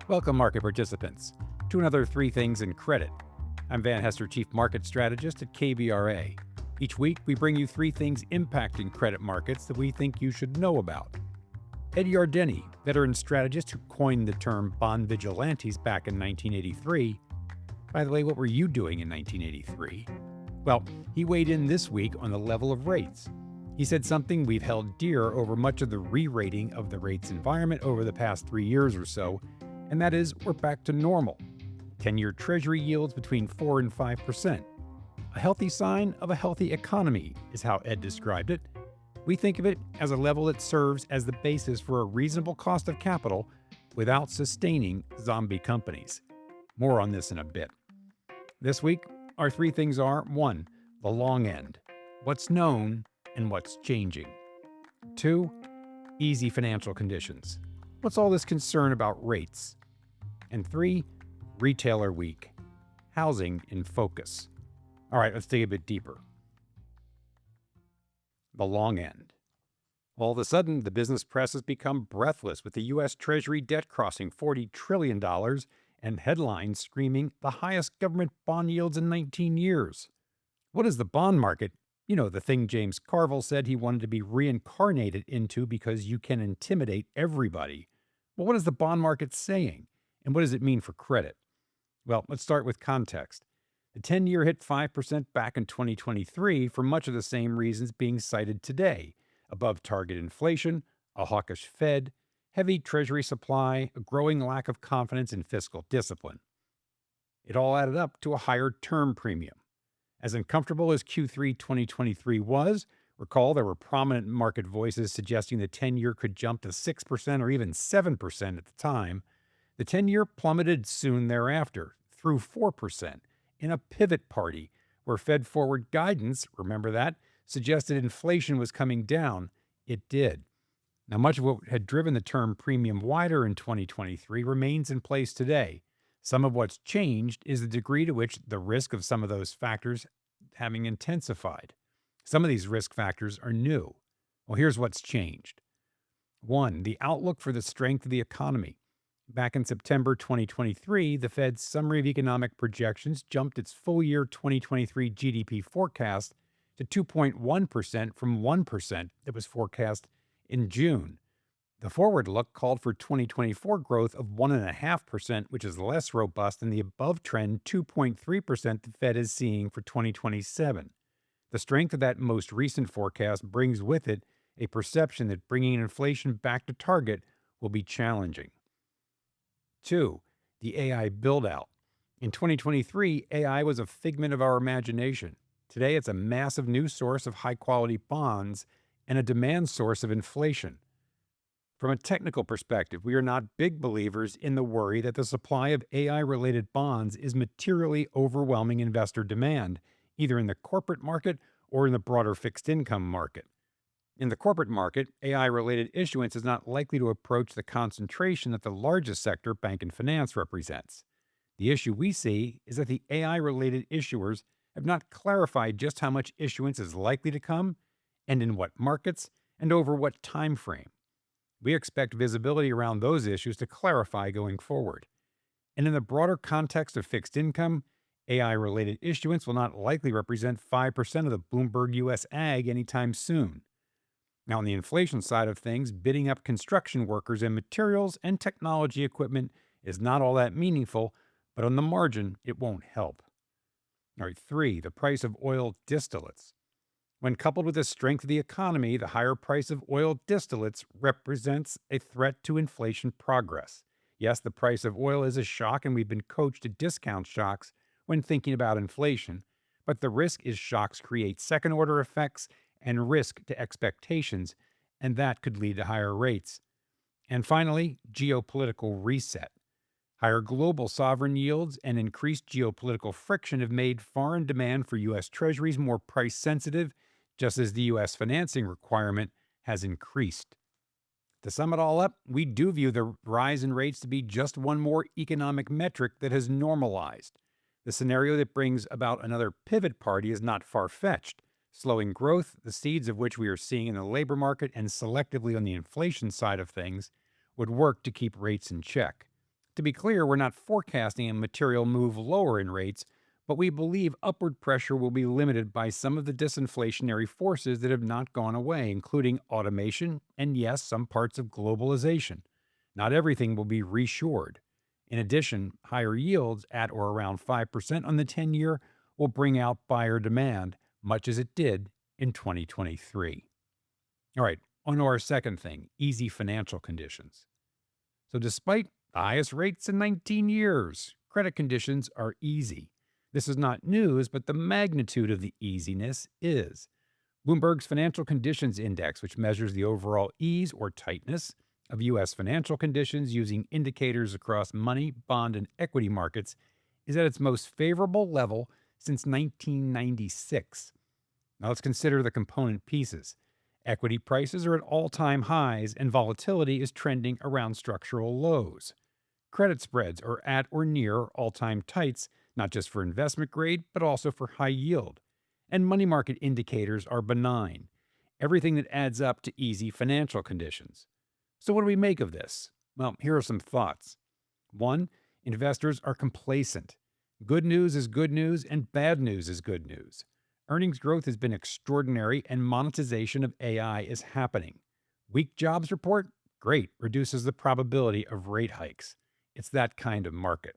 Welcome, market participants, to another Three Things in Credit. I'm Van Hester, Chief Market Strategist at KBRA. Each week, we bring you three things impacting credit markets that we think you should know about. Ed Yardeni, veteran strategist who coined the term bond vigilantes back in 1983. By the way, what were you doing in 1983? Well, he weighed in this week on the level of rates. He said something we've held dear over much of the re-rating of the rates environment over the past 3 years or so, and that is we're back to normal. 10-year Treasury yields between 4 and 5%. A healthy sign of a healthy economy is how Ed described it. We think of it as a level that serves as the basis for a reasonable cost of capital without sustaining zombie companies. More on this in a bit. This week, our three things are: 1. The long end. What's known and what's changing. 2. Easy financial conditions. What's all this concern about rates? And 3. Retailer week. Housing in focus. All right, let's dig a bit deeper. The long end. All of a sudden, the business press has become breathless with the U.S. Treasury debt crossing $40 trillion and headlines screaming the highest government bond yields in 19 years. What is the bond market? You know, the thing James Carville said he wanted to be reincarnated into because you can intimidate everybody. Well, what is the bond market saying? And what does it mean for credit? Well, let's start with context. The 10-year hit 5% back in 2023 for much of the same reasons being cited today: above target inflation, a hawkish Fed, heavy Treasury supply, a growing lack of confidence in fiscal discipline. It all added up to a higher term premium. As uncomfortable as Q3 2023 was, recall there were prominent market voices suggesting the 10-year could jump to 6% or even 7% at the time. The 10-year plummeted soon thereafter, through 4%, in a pivot party where Fed forward guidance, remember that, suggested inflation was coming down. It did. Now, much of what had driven the term premium wider in 2023 remains in place today. Some of what's changed is the degree to which the risk of some of those factors having intensified. Some of these risk factors are new. Well, here's what's changed. 1. The outlook for the strength of the economy. Back in September 2023, the Fed's Summary of Economic Projections jumped its full year 2023 GDP forecast to 2.1% from 1% that was forecast in June. The forward look called for 2024 growth of 1.5%, which is less robust than the above-trend 2.3% the Fed is seeing for 2027. The strength of that most recent forecast brings with it a perception that bringing inflation back to target will be challenging. 2. The AI build-out. In 2023, AI was a figment of our imagination. Today, it's a massive new source of high-quality bonds and a demand source of inflation. From a technical perspective, we are not big believers in the worry that the supply of AI-related bonds is materially overwhelming investor demand, either in the corporate market or in the broader fixed income market. In the corporate market, AI-related issuance is not likely to approach the concentration that the largest sector, bank and finance, represents. The issue we see is that the AI-related issuers have not clarified just how much issuance is likely to come, and in what markets, and over what time frame. We expect visibility around those issues to clarify going forward. And in the broader context of fixed income, AI-related issuance will not likely represent 5% of the Bloomberg U.S. Ag anytime soon. Now, on the inflation side of things, bidding up construction workers and materials and technology equipment is not all that meaningful, but on the margin, it won't help. All right, 3. The price of oil distillates. When coupled with the strength of the economy, the higher price of oil distillates represents a threat to inflation progress. Yes, the price of oil is a shock, and we've been coached to discount shocks when thinking about inflation, but the risk is shocks create second-order effects and risk to expectations, and that could lead to higher rates. And finally, geopolitical reset. Higher global sovereign yields and increased geopolitical friction have made foreign demand for U.S. Treasuries more price-sensitive, just as the U.S. financing requirement has increased. To sum it all up, we do view the rise in rates to be just one more economic metric that has normalized. The scenario that brings about another pivot party is not far-fetched. Slowing growth, the seeds of which we are seeing in the labor market and selectively on the inflation side of things, would work to keep rates in check. To be clear, we're not forecasting a material move lower in rates, but we believe upward pressure will be limited by some of the disinflationary forces that have not gone away, including automation and, yes, some parts of globalization. Not everything will be reshored. In addition, higher yields at or around 5% on the 10-year will bring out buyer demand, much as it did in 2023. All right, on to our second thing, easy financial conditions. So, despite the highest rates in 19 years, credit conditions are easy. This is not news, but the magnitude of the easiness is. Bloomberg's Financial Conditions Index, which measures the overall ease or tightness of U.S. financial conditions using indicators across money, bond, and equity markets, is at its most favorable level since 1996. Now let's consider the component pieces. Equity prices are at all-time highs, and volatility is trending around structural lows. Credit spreads are at or near all-time tights, not just for investment grade, but also for high yield. And money market indicators are benign. Everything that adds up to easy financial conditions. So what do we make of this? Well, here are some thoughts. 1. Investors are complacent. Good news is good news, and bad news is good news. Earnings growth has been extraordinary, and monetization of AI is happening. Weak jobs report? Great, reduces the probability of rate hikes. It's that kind of market.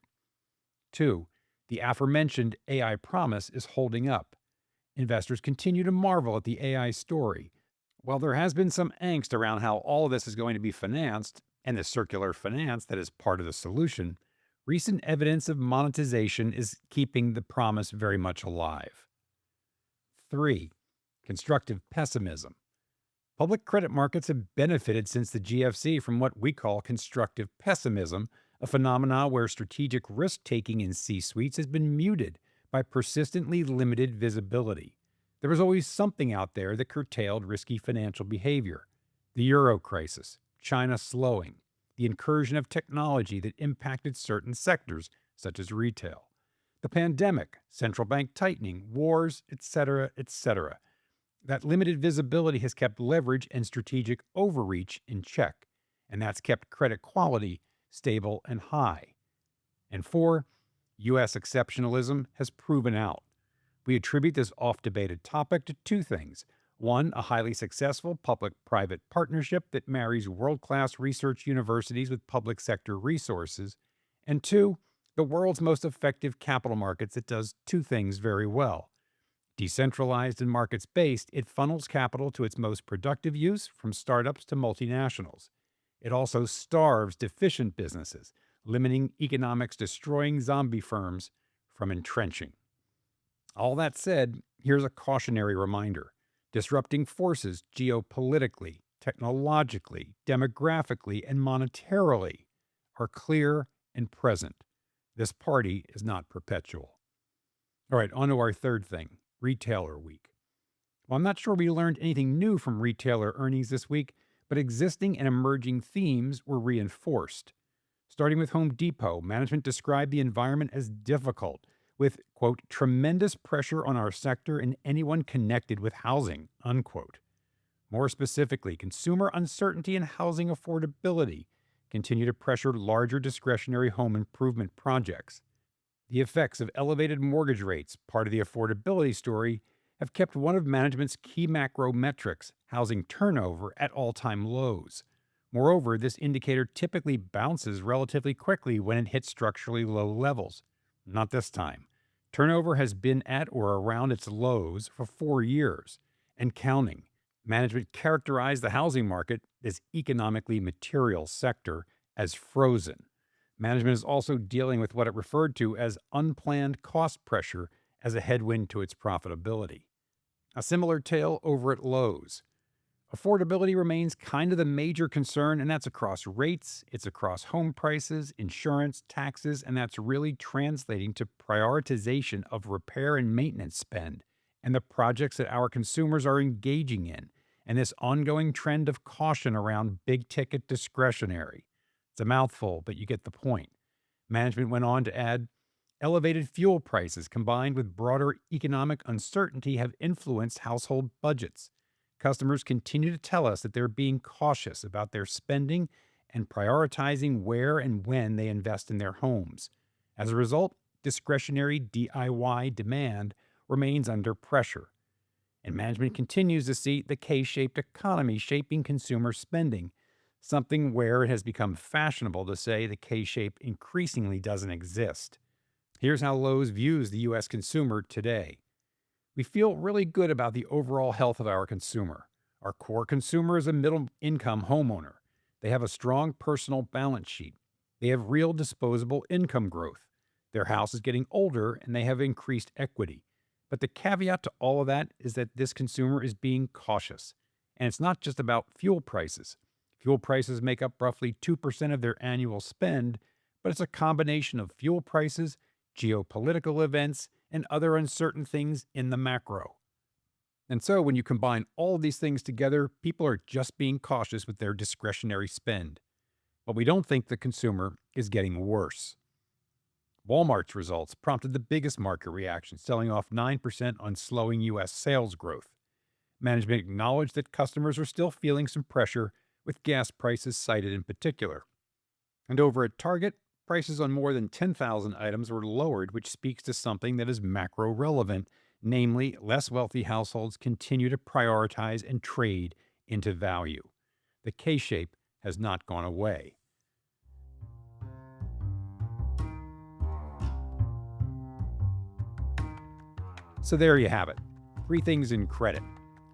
2. The aforementioned AI promise is holding up. Investors continue to marvel at the AI story. While there has been some angst around how all of this is going to be financed, and the circular finance that is part of the solution, recent evidence of monetization is keeping the promise very much alive. 3. Constructive pessimism. Public credit markets have benefited since the GFC from what we call constructive pessimism, a phenomenon where strategic risk-taking in C-suites has been muted by persistently limited visibility. There was always something out there that curtailed risky financial behavior. The euro crisis, China slowing, the incursion of technology that impacted certain sectors, such as retail. The pandemic, central bank tightening, wars, etc., etc. That limited visibility has kept leverage and strategic overreach in check, and that's kept credit quality stable and high. And 4, U.S. exceptionalism has proven out. We attribute this oft-debated topic to 2 things. 1, a highly successful public-private partnership that marries world-class research universities with public sector resources. And 2, the world's most effective capital markets that does 2 things very well. Decentralized and markets-based, it funnels capital to its most productive use, from startups to multinationals. It also starves deficient businesses, limiting economics destroying zombie firms from entrenching. All that said, here's a cautionary reminder. Disrupting forces geopolitically, technologically, demographically, and monetarily are clear and present. This party is not perpetual. All right, on to our third thing, retailer week. Well, I'm not sure we learned anything new from retailer earnings this week, but existing and emerging themes were reinforced. Starting with Home Depot, management described the environment as difficult, with, quote, tremendous pressure on our sector and anyone connected with housing, unquote. More specifically, consumer uncertainty and housing affordability continue to pressure larger discretionary home improvement projects. The effects of elevated mortgage rates, part of the affordability story, have kept one of management's key macro metrics, housing turnover, at all-time lows. Moreover, this indicator typically bounces relatively quickly when it hits structurally low levels. Not this time. Turnover has been at or around its lows for 4 years, and counting. Management characterized the housing market, this economically material sector, as frozen. Management is also dealing with what it referred to as unplanned cost pressure as a headwind to its profitability. A similar tale over at Lowe's. Affordability remains kind of the major concern, and that's across rates, it's across home prices, insurance, taxes, and that's really translating to prioritization of repair and maintenance spend and the projects that our consumers are engaging in, and this ongoing trend of caution around big-ticket discretionary. It's a mouthful, but you get the point. Management went on to add, elevated fuel prices combined with broader economic uncertainty have influenced household budgets. Customers continue to tell us that they're being cautious about their spending and prioritizing where and when they invest in their homes. As a result, discretionary DIY demand remains under pressure, and management continues to see the K-shaped economy shaping consumer spending, something where it has become fashionable to say the K-shape increasingly doesn't exist. Here's how Lowe's views the U.S. consumer today. We feel really good about the overall health of our consumer. Our core consumer is a middle-income homeowner. They have a strong personal balance sheet. They have real disposable income growth. Their house is getting older and they have increased equity. But the caveat to all of that is that this consumer is being cautious. And it's not just about fuel prices. Fuel prices make up roughly 2% of their annual spend, but it's a combination of fuel prices, geopolitical events, and other uncertain things in the macro. And so when you combine all of these things together, people are just being cautious with their discretionary spend. But we don't think the consumer is getting worse. Walmart's results prompted the biggest market reaction, selling off 9% on slowing U.S. sales growth. Management acknowledged that customers are still feeling some pressure, with gas prices cited in particular. And over at Target, prices on more than 10,000 items were lowered, which speaks to something that is macro relevant, namely, less wealthy households continue to prioritize and trade into value. The K-shape has not gone away. So there you have it. 3 things in credit.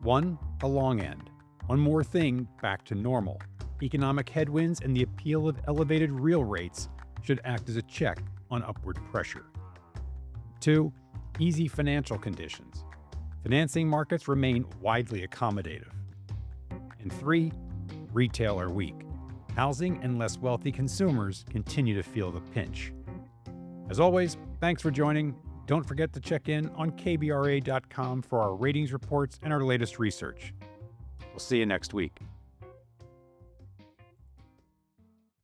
1, a long end. One more thing back to normal. Economic headwinds and the appeal of elevated real rates should act as a check on upward pressure. 2, easy financial conditions. Financing markets remain widely accommodative. And 3, retail are weak. Housing and less wealthy consumers continue to feel the pinch. As always, thanks for joining. Don't forget to check in on KBRA.com for our ratings reports and our latest research. We'll see you next week.